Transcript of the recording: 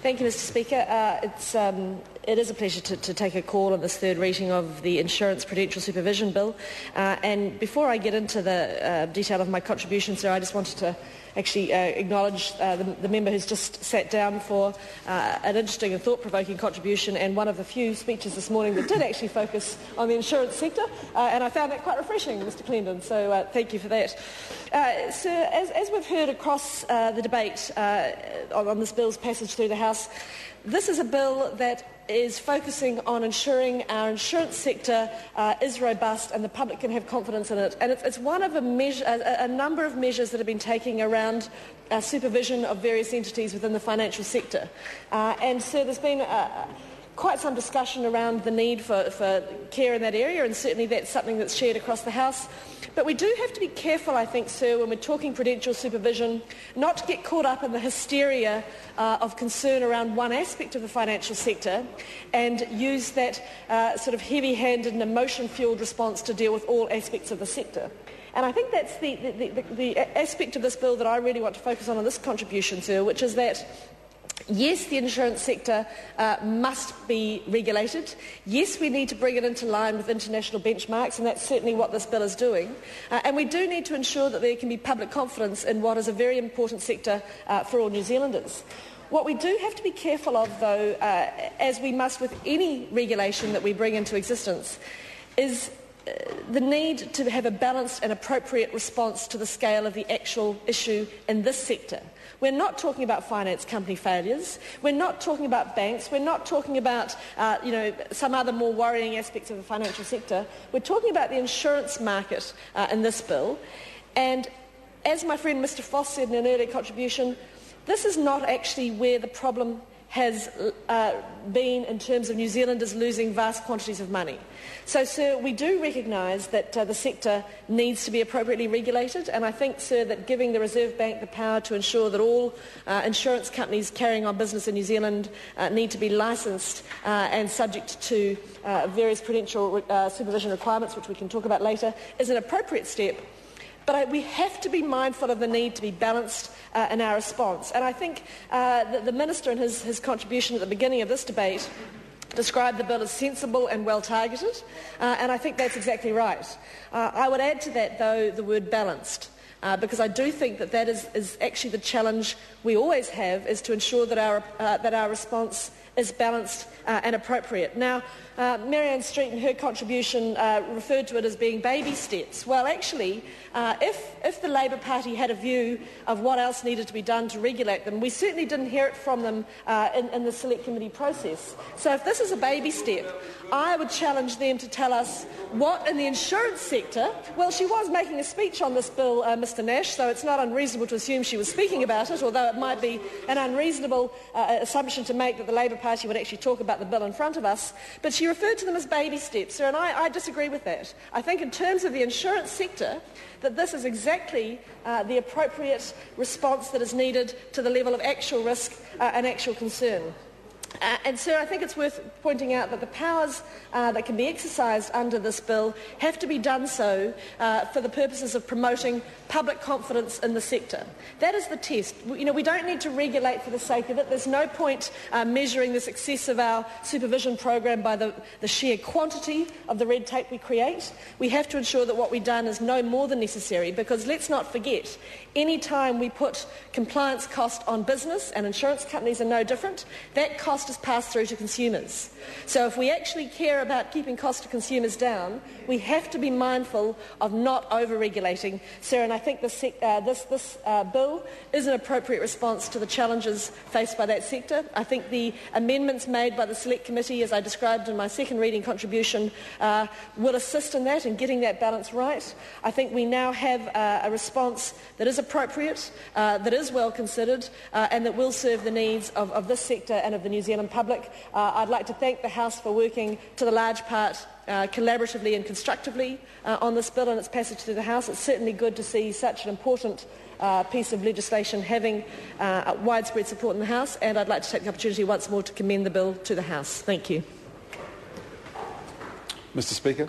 Thank you, Mr Speaker. It is a pleasure to take a call on this third reading of the Insurance Prudential Supervision Bill. And before I get into the detail of my contribution, sir, I just wanted to actually acknowledge the member who's just sat down for an interesting and thought-provoking contribution, and one of the few speeches this morning that did actually focus on the insurance sector, and I found that quite refreshing, Mr Clendon, so thank you for that. Sir, as we've heard across the debate on this bill's passage through the House, this is a bill that is focusing on ensuring our insurance sector is robust and the public can have confidence in it. And it's one of a number of measures that have been taken around supervision of various entities within the financial sector. And so there's been quite some discussion around the need for care in that area, and certainly that's something that's shared across the House. But we do have to be careful, I think, sir, when we're talking prudential supervision, not to get caught up in the hysteria of concern around one aspect of the financial sector and use that sort of heavy-handed and emotion-fuelled response to deal with all aspects of the sector. And I think that's the aspect of this bill that I really want to focus on this contribution, sir, which is that yes, the insurance sector must be regulated. Yes, we need to bring it into line with international benchmarks, and that's certainly what this bill is doing. And we do need to ensure that there can be public confidence in what is a very important sector for all New Zealanders. What we do have to be careful of, though, as we must with any regulation that we bring into existence, is the need to have a balanced and appropriate response to the scale of the actual issue in this sector. We're not talking about finance company failures. We're not talking about banks. We're not talking about some other more worrying aspects of the financial sector. We're talking about the insurance market in this bill. And as my friend Mr Foss said in an earlier contribution, this is not actually where the problem has been in terms of New Zealanders losing vast quantities of money. So, sir, we do recognise that the sector needs to be appropriately regulated, and I think, sir, that giving the Reserve Bank the power to ensure that all insurance companies carrying on business in New Zealand need to be licensed and subject to various prudential supervision requirements, which we can talk about later, is an appropriate step. But we have to be mindful of the need to be balanced in our response. And I think that the Minister in his contribution at the beginning of this debate described the bill as sensible and well targeted, and I think that's exactly right. I would add to that, though, the word balanced, because I do think that is actually the challenge we always have, is to ensure that our response is balanced and appropriate. Now, Marianne Street in her contribution referred to it as being baby steps. Well, actually, if the Labour Party had a view of what else needed to be done to regulate them, we certainly didn't hear it from them in the Select Committee process. So if this is a baby step, I would challenge them to tell us what in the insurance sector. Well, she was making a speech on this bill, Mr Nash, so it's not unreasonable to assume she was speaking about it, although it might be an unreasonable assumption to make that the Labour Party would actually talk about the bill in front of us. But she referred to them as baby steps, sir, and I disagree with that. I think in terms of the insurance sector, that this is exactly the appropriate response that is needed to the level of actual risk and actual concern. And, sir, I think it's worth pointing out that the powers that can be exercised under this bill have to be done so for the purposes of promoting public confidence in the sector. That is the test. We don't need to regulate for the sake of it. There's no point measuring the success of our supervision program by the sheer quantity of the red tape we create. We have to ensure that what we've done is no more than necessary, because let's not forget, any time we put compliance cost on business, and insurance companies are no different, that cost is passed through to consumers. So if we actually care about keeping cost to consumers down, we have to be mindful of not over-regulating, sir, and I think this bill is an appropriate response to the challenges faced by that sector. I think the amendments made by the Select Committee, as I described in my second reading contribution, will assist in that and getting that balance right. I think we now have a response that is appropriate, that is well considered, and that will serve the needs of this sector and of the New Zealand public. I'd like to thank the House for working to the large part collaboratively and constructively on this bill and its passage through the House. It's certainly good to see such an important piece of legislation having widespread support in the House, and I'd like to take the opportunity once more to commend the bill to the House. Thank you. Mr Speaker.